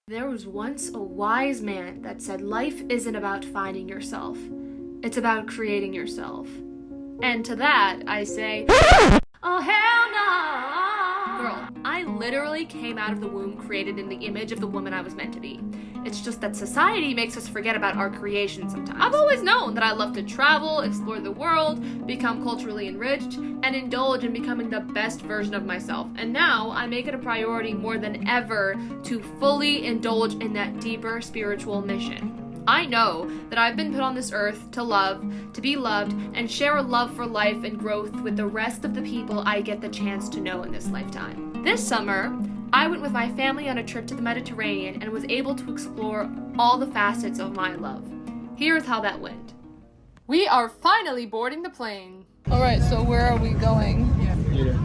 There was once a wise man that said life isn't about finding yourself, it's about creating yourself. And to that, I say, oh hell no! Girl, I literally came out of the womb created in the image of the woman I was meant to be. It's just that society makes us forget about our creation sometimes. I've always known that I love to travel, explore the world, become culturally enriched, and indulge in becoming the best version of myself. And now I make it a priority more than ever to fully indulge in that deeper spiritual mission. I know that I've been put on this earth to love, to be loved, and share a love for life and growth with the rest of the people I get the chance to know in this lifetime. This summer, I went with my family on a trip to the Mediterranean and was able to explore all the facets of my love. Here's how that went. We are finally boarding the plane. All right, so where are we going? Here.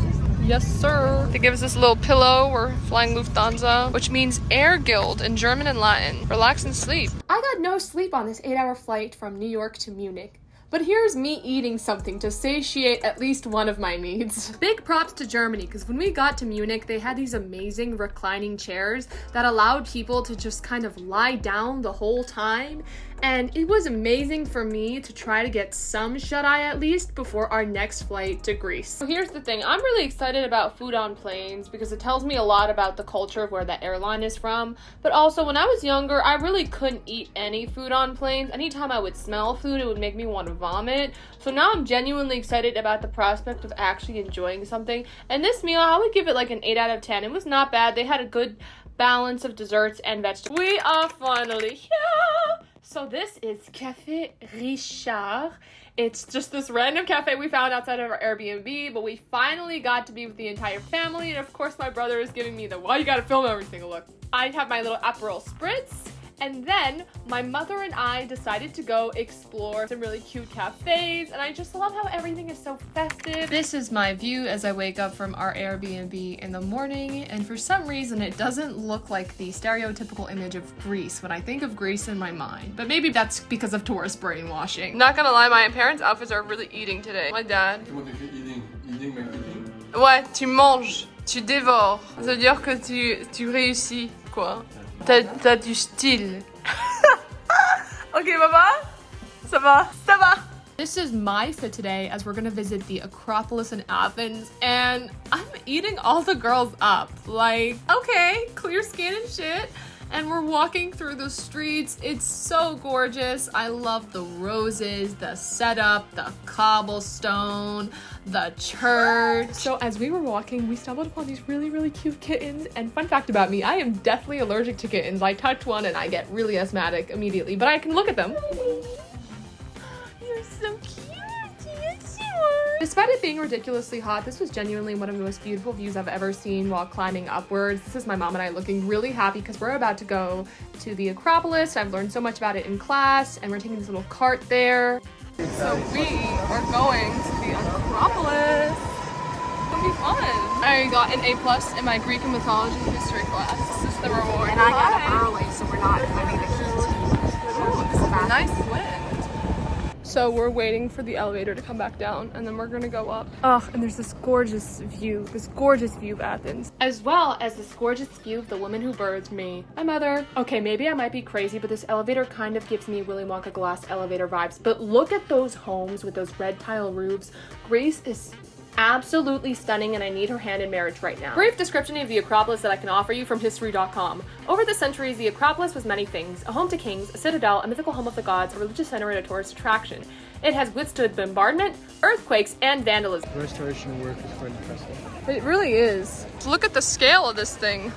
Yes, sir. They give us this little pillow. We're flying Lufthansa, which means Air Guild in German and Latin. Relax and sleep. I got no sleep on this 8-hour flight from New York to Munich. But here's me eating something to satiate at least one of my needs. Big props to Germany, because when we got to Munich, they had these amazing reclining chairs that allowed people to just kind of lie down the whole time. And it was amazing for me to try to get some shut-eye at least before our next flight to Greece. So here's the thing, I'm really excited about food on planes because it tells me a lot about the culture of where that airline is from. But also, when I was younger, I really couldn't eat any food on planes. Anytime I would smell food, it would make me want to vomit. So now I'm genuinely excited about the prospect of actually enjoying something. And this meal, I would give it like an 8 out of 10. It was not bad. They had a good balance of desserts and vegetables. We are finally here! So this is Café Richard. It's just this random cafe we found outside of our Airbnb, but we finally got to be with the entire family, and of course my brother is giving me the, why you gotta film everything look. I have my little Aperol Spritz, and then my mother and I decided to go explore some really cute cafes, and I just love how everything is so festive. This is my view as I wake up from our Airbnb in the morning, and for some reason it doesn't look like the stereotypical image of Greece when I think of Greece in my mind. But maybe that's because of tourist brainwashing. Not gonna lie, my parents' outfits are really eating today. My dad. Comment t'écris eating? Eating, mais eating? Ouais, tu manges, tu dévores. Ça veut dire que tu réussis, quoi. T'as du style. Ok, papa? Ça va? Ça va? This is my fit today as we're gonna visit the Acropolis in Athens, and I'm eating all the girls up. Like, okay, clear skin and shit. And we're walking through the streets. It's so gorgeous. I love the roses, the setup, the cobblestone, the church. So as we were walking, we stumbled upon these really, really cute kittens. And fun fact about me, I am deathly allergic to kittens. I touch one and I get really asthmatic immediately, but I can look at them. You're so cute. Yes, you are. Despite it being ridiculously hot, this was genuinely one of the most beautiful views I've ever seen while climbing upwards. This is my mom and I looking really happy because we're about to go to the Acropolis. I've learned so much about it in class, and we're taking this little cart there. So we are going to the Acropolis. It'll be fun. I got an A+ in my Greek and mythology history class. This is the reward. And I got up early, so we're not having the heat. Ooh, this is Nice wind. So we're waiting for the elevator to come back down, and then we're gonna go up. Ugh, and there's this gorgeous view of Athens. As well as this gorgeous view of the woman who birthed me, my mother. Okay, maybe I might be crazy, but this elevator kind of gives me Willy Wonka glass elevator vibes. But look at those homes with those red tile roofs. Greece is absolutely stunning, and I need her hand in marriage right now. Brief description of the Acropolis that I can offer you from history.com. Over the centuries, the Acropolis was many things: a home to kings, a citadel, a mythical home of the gods, a religious center, and a tourist attraction. It has withstood bombardment, earthquakes, and vandalism. Restoration work is quite impressive. It really is. Look at the scale of this thing.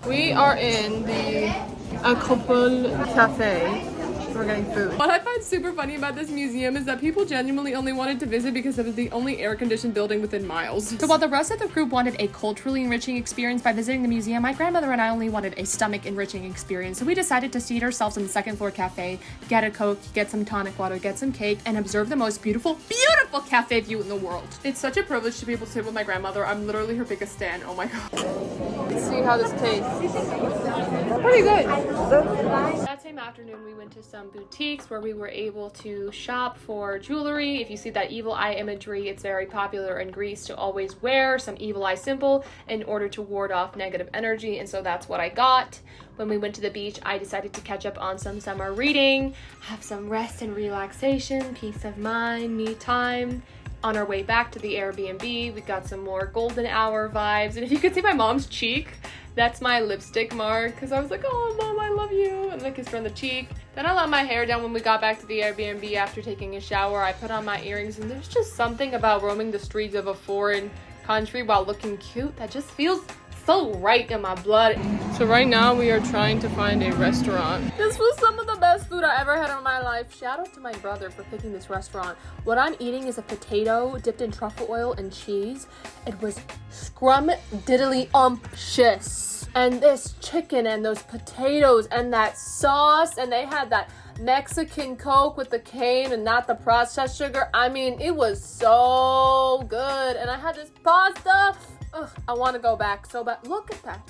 We are in the Acropole Cafe. We're getting food. What I find super funny about this museum is that people genuinely only wanted to visit because it was the only air-conditioned building within miles. So while the rest of the group wanted a culturally enriching experience by visiting the museum, my grandmother and I only wanted a stomach-enriching experience. So we decided to seat ourselves in the second floor cafe, get a Coke, get some tonic water, get some cake, and observe the most beautiful cafe view in the world. It's such a privilege to be able to sit with my grandmother. I'm literally her biggest stan. Oh my god. Let's see how this tastes. Pretty good. That's same afternoon, we went to some boutiques where we were able to shop for jewelry. If you see that evil eye imagery, it's very popular in Greece to always wear some evil eye symbol in order to ward off negative energy, and so that's what I got. When we went to the beach, I decided to catch up on some summer reading, have some rest and relaxation, peace of mind, me time. On our way back to the Airbnb, we got some more golden hour vibes. And if you could see my mom's cheek, that's my lipstick mark. Because I was like, oh, Mom, I love you. And I kissed her on the cheek. Then I let my hair down when we got back to the Airbnb after taking a shower. I put on my earrings. And there's just something about roaming the streets of a foreign country while looking cute that just feels so right in my blood. So right now we are trying to find a restaurant. This was some of the best food I ever had in my life. Shout out to my brother for picking this restaurant. What I'm eating is a potato dipped in truffle oil and cheese. It was scrum-diddly-umptious. And this chicken and those potatoes and that sauce, and they had that Mexican Coke with the cane and not the processed sugar. I mean, it was so good. And I had this pasta. Ugh, I want to go back so bad. Look at that.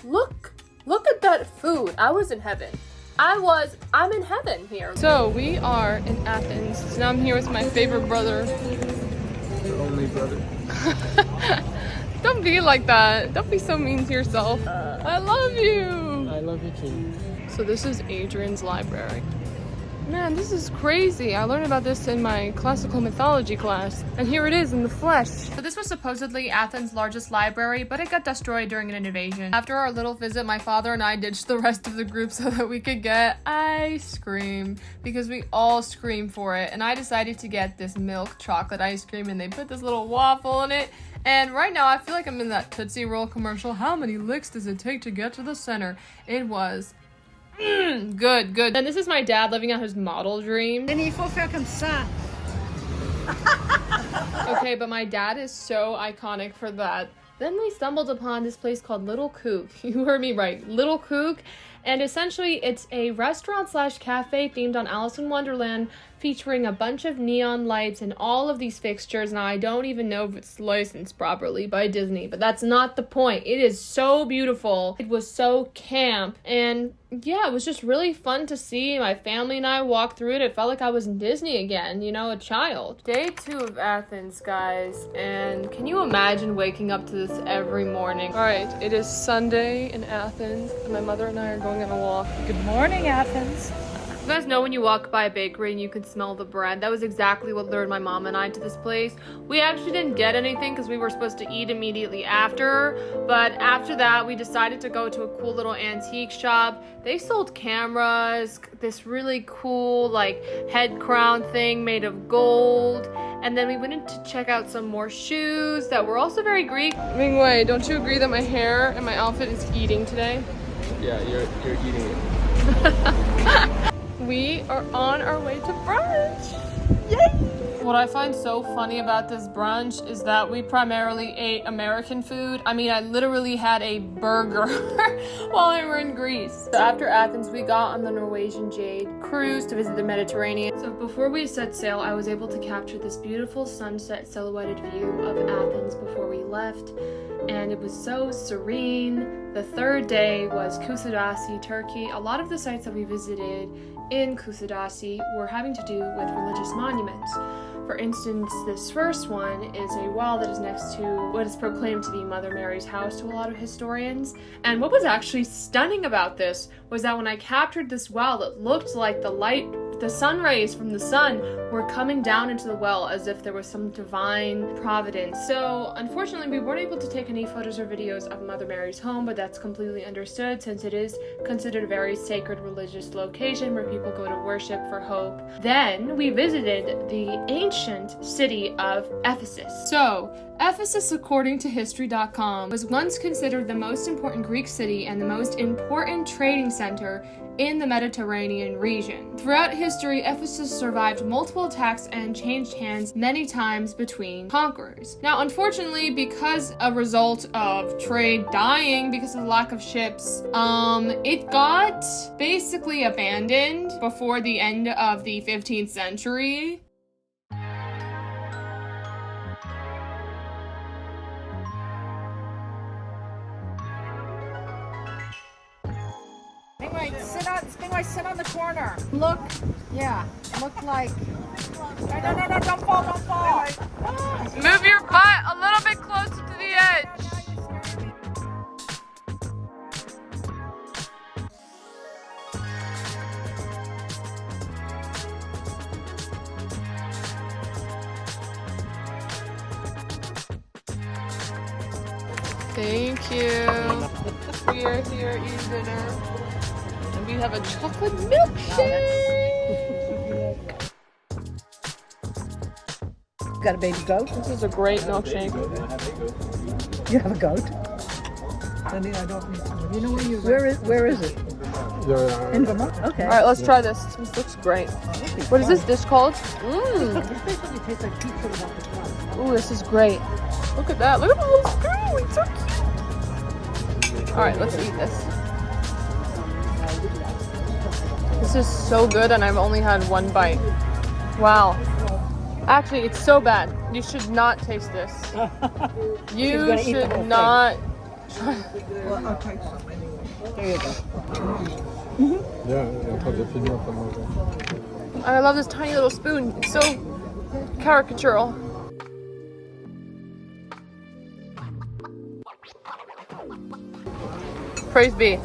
Look at that food. I was in heaven. I'm in heaven here. So we are in Athens. So now I'm here with my favorite brother. Your only brother. Don't be like that. Don't be so mean to yourself. I love you. I love you too. So this is Adrian's library. Man, this is crazy. I learned about this in my classical mythology class. And here it is in the flesh. So this was supposedly Athens' largest library, but it got destroyed during an invasion. After our little visit, my father and I ditched the rest of the group so that we could get ice cream. Because we all screamed for it. And I decided to get this milk chocolate ice cream, and they put this little waffle in it. And right now, I feel like I'm in that Tootsie Roll commercial. How many licks does it take to get to the center? It was good. And this is my dad living out his model dream. And il faut faire comme ça. Okay, but my dad is so iconic for that. Then we stumbled upon this place called Little Kook. You heard me right, Little Kook. And essentially, it's a restaurant/cafe themed on Alice in Wonderland, featuring a bunch of neon lights and all of these fixtures. Now, I don't even know if it's licensed properly by Disney, but that's not the point. It is so beautiful. It was so camp. And yeah, it was just really fun to see. My family and I walked through it. It felt like I was in Disney again, you know, a child. Day 2 of Athens, guys. And can you imagine waking up to this every morning? All right, it is Sunday in Athens, and my mother and I are going on a walk. Good morning, Athens. You guys know when you walk by a bakery and you can smell the bread? That was exactly what lured my mom and I to this place. We actually didn't get anything because we were supposed to eat immediately after. But after that, we decided to go to a cool little antique shop. They sold cameras, this really cool like head crown thing made of gold. And then we went in to check out some more shoes that were also very Greek. Mingwei, don't you agree that my hair and my outfit is eating today? Yeah, you're eating it. We are on our way to brunch. Yay! What I find so funny about this brunch is that we primarily ate American food. I mean, I literally had a burger while we were in Greece. So after Athens, we got on the Norwegian Jade cruise to visit the Mediterranean. So before we set sail, I was able to capture this beautiful sunset silhouetted view of Athens before we left. And it was so serene. The third day was Kusadasi, Turkey. A lot of the sites that we visited in Kusadasi were having to do with religious monuments. For instance, this first one is a wall that is next to what is proclaimed to be Mother Mary's house to a lot of historians. And what was actually stunning about this was that when I captured this well, it looked like the sun rays from the sun were coming down into the well as if there was some divine providence. So unfortunately, we weren't able to take any photos or videos of Mother Mary's home, but that's completely understood since it is considered a very sacred religious location where people go to worship for hope. Then we visited the ancient city of Ephesus. So Ephesus, according to history.com, was once considered the most important Greek city and the most important trading center in the Mediterranean region. Throughout history, Ephesus survived multiple attacks and changed hands many times between conquerors. Now, unfortunately, because a result of trade dying because of the lack of ships, it got basically abandoned before the end of the 15th century. Stingray, sit on the corner. Look, yeah, look like. No, don't fall. Move your butt a little bit closer to the edge. Thank you. We are here eating dinner. And we have a chocolate milkshake. Got a baby goat? This is a great milkshake. You have a goat? You know where is it? In Vermont? Okay. All right, let's try this. This looks great. What is this dish called? Mmm. This basically tastes like pizza without the crust. Ooh, this is great. Look at that. Look at the little spoon. It's so cute. All right, let's eat this. This is so good, and I've only had one bite. Wow. Actually, it's so bad. You should not taste this. You should not. Well, I'll take some anyway. There you go. I love this tiny little spoon. It's so caricatural. Praise be.